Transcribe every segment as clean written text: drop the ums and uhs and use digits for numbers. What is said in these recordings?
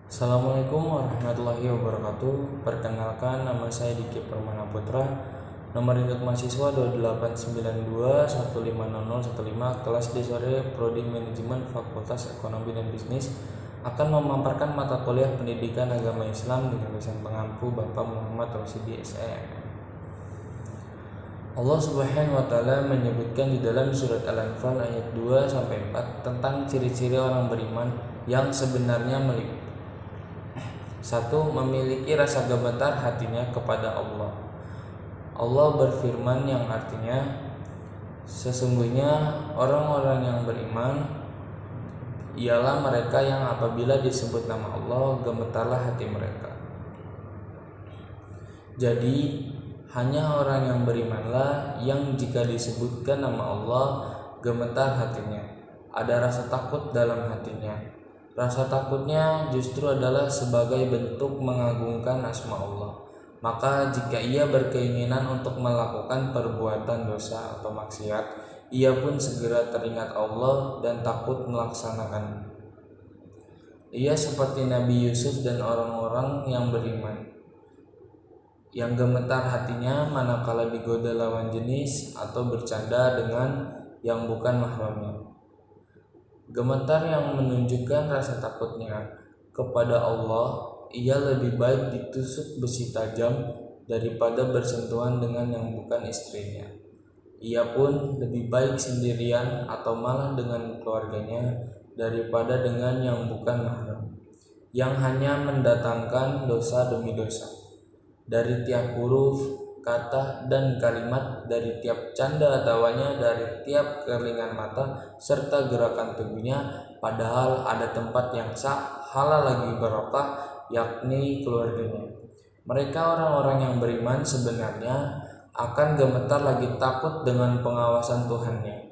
Assalamualaikum warahmatullahi wabarakatuh. Perkenalkan, nama saya Diki Permana Putra. Nomor induk mahasiswa 2892150015, kelas D sore, Prodi Manajemen, Fakultas Ekonomi dan Bisnis, akan memaparkan mata kuliah Pendidikan Agama Islam dengan dosen pengampu Bapak Muhammad Rosidi SEM. Allah Subhanahu wa taala menyebutkan di dalam surat Al-Anfal ayat 2 sampai 4 tentang ciri-ciri orang beriman yang sebenarnya meliputi: 1. Memiliki rasa gemetar hatinya kepada Allah. Allah berfirman yang artinya, sesungguhnya orang-orang yang beriman ialah mereka yang apabila disebut nama Allah, gemetarlah hati mereka. Jadi hanya orang yang berimanlah yang jika disebutkan nama Allah, gemetar hatinya, ada rasa takut dalam hatinya. Rasa takutnya justru adalah sebagai bentuk mengagungkan asma Allah. Maka jika ia berkeinginan untuk melakukan perbuatan dosa atau maksiat, ia pun segera teringat Allah dan takut melaksanakannya. Ia seperti Nabi Yusuf dan orang-orang yang beriman, yang gemetar hatinya manakala digoda lawan jenis atau bercanda dengan yang bukan mahramnya. Gemetar yang menunjukkan rasa takutnya kepada Allah, ia lebih baik ditusuk besi tajam daripada bersentuhan dengan yang bukan istrinya. Ia pun lebih baik sendirian atau malah dengan keluarganya daripada dengan yang bukan mahram, yang hanya mendatangkan dosa demi dosa. Dari tiap huruf, kata, dan kalimat, dari tiap canda tawanya, dari tiap kerlingan mata, serta gerakan tubuhnya, padahal ada tempat yang sah, halal lagi barokah, yakni keluarganya. Mereka orang-orang yang beriman sebenarnya akan gemetar lagi takut dengan pengawasan Tuhannya.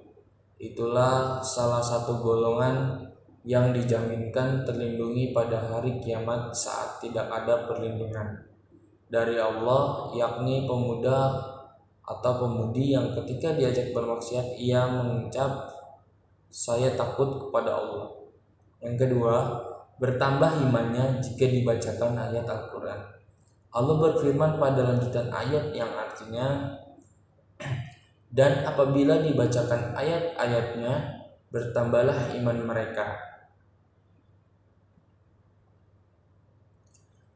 Itulah salah satu golongan yang dijaminkan terlindungi pada hari kiamat saat tidak ada perlindungan dari Allah, yakni pemuda atau pemudi yang ketika diajak bermaksiat ia mengucap, saya takut kepada Allah. Yang kedua, bertambah imannya jika dibacakan ayat Al-Quran. Allah berfirman pada lanjutan ayat yang artinya, dan apabila dibacakan ayat-ayatnya, bertambahlah iman mereka.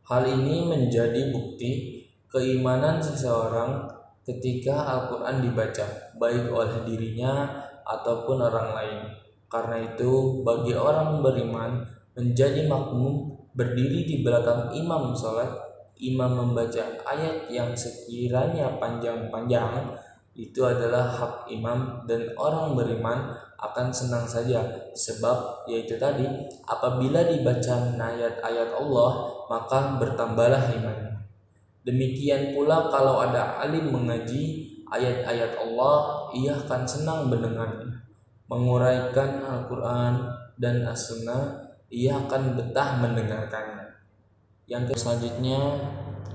Hal ini menjadi bukti keimanan seseorang ketika Al-Quran dibaca, baik oleh dirinya ataupun orang lain. Karena itu, bagi orang beriman menjadi makmum berdiri di belakang imam sholat, imam membaca ayat yang sekiranya panjang-panjang, itu adalah hak imam, dan orang beriman akan senang saja, sebab yaitu tadi, apabila dibaca ayat-ayat Allah, maka bertambahlah imannya. Demikian pula kalau ada alim mengaji ayat-ayat Allah, ia akan senang mendengarnya. Menguraikan Al-Quran dan As-Sunnah, ia akan betah mendengarkannya. Yang selanjutnya,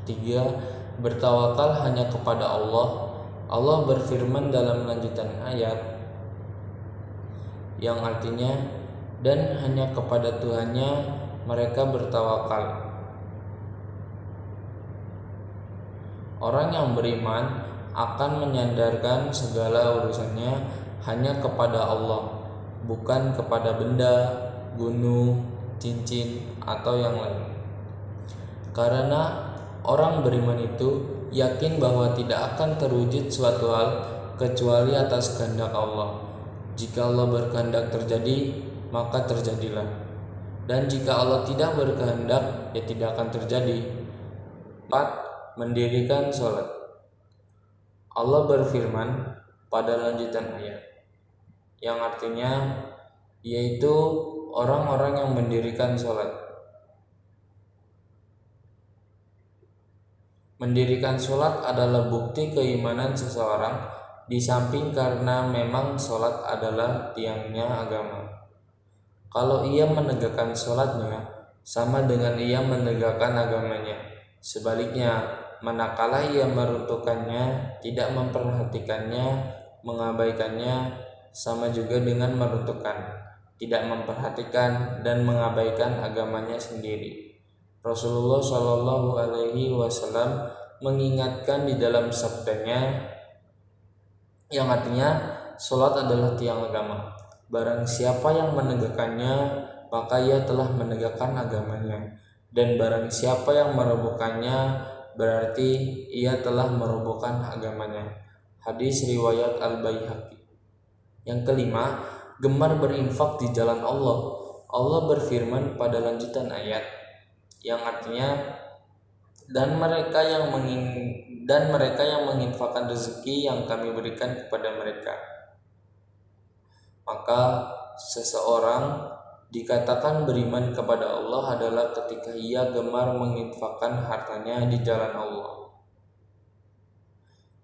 3. Bertawakal hanya kepada Allah. Allah berfirman dalam lanjutan ayat yang artinya, dan hanya kepada Tuhannya mereka bertawakal. Orang yang beriman akan menyandarkan segala urusannya hanya kepada Allah, bukan kepada benda, gunung, cincin, atau yang lain. Karena orang beriman itu yakin bahwa tidak akan terwujud suatu hal kecuali atas kehendak Allah. Jika Allah berkehendak terjadi, maka terjadilah. Dan jika Allah tidak berkehendak, ya tidak akan terjadi. 4. Mendirikan sholat. Allah berfirman pada lanjutan ayat yang artinya, yaitu orang-orang yang mendirikan sholat. Mendirikan sholat adalah bukti keimanan seseorang, di samping karena memang sholat adalah tiangnya agama. Kalau ia menegakkan sholatnya, sama dengan ia menegakkan agamanya. Sebaliknya, manakala ia meruntuhkannya, tidak memperhatikannya, mengabaikannya, sama juga dengan meruntuhkan, tidak memperhatikan dan mengabaikan agamanya sendiri. Rasulullah Shallallahu Alaihi Wasallam mengingatkan di dalam sabdanya yang artinya sholat adalah tiang agama. Barang siapa yang menegakkannya, maka ia telah menegakkan agamanya. Dan barang siapa yang merobohkannya, berarti ia telah merobohkan agamanya. Hadis riwayat Al-Baihaqi. Yang kelima, gemar berinfak di jalan Allah. Allah berfirman pada lanjutan ayat yang artinya dan mereka yang menginfakkan rezeki yang kami berikan kepada mereka. Maka seseorang dikatakan beriman kepada Allah adalah ketika ia gemar menginfakkan hartanya di jalan Allah.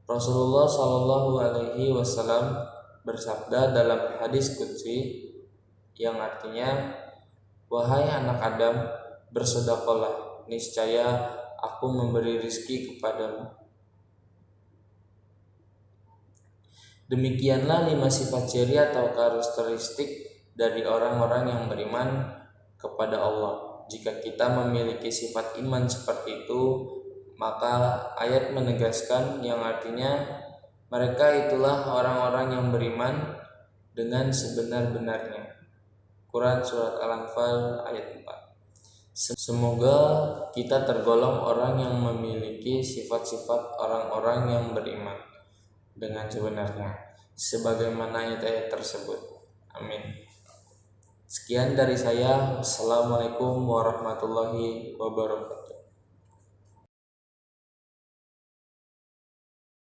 Rasulullah Shallallahu Alaihi Wasallam bersabda dalam hadis qudsi yang artinya, wahai anak Adam, bersedekahlah, niscaya aku memberi rizki kepadamu. Demikianlah 5 sifat ciri atau karakteristik dari orang-orang yang beriman kepada Allah. Jika kita memiliki sifat iman seperti itu, maka ayat menegaskan yang artinya mereka itulah orang-orang yang beriman dengan sebenar-benarnya. Quran Surat Al-Anfal ayat 4. Semoga kita tergolong orang yang memiliki sifat-sifat orang-orang yang beriman dengan sebenarnya, sebagaimana ayat-ayat tersebut. Amin. Sekian dari saya. Assalamualaikum warahmatullahi wabarakatuh.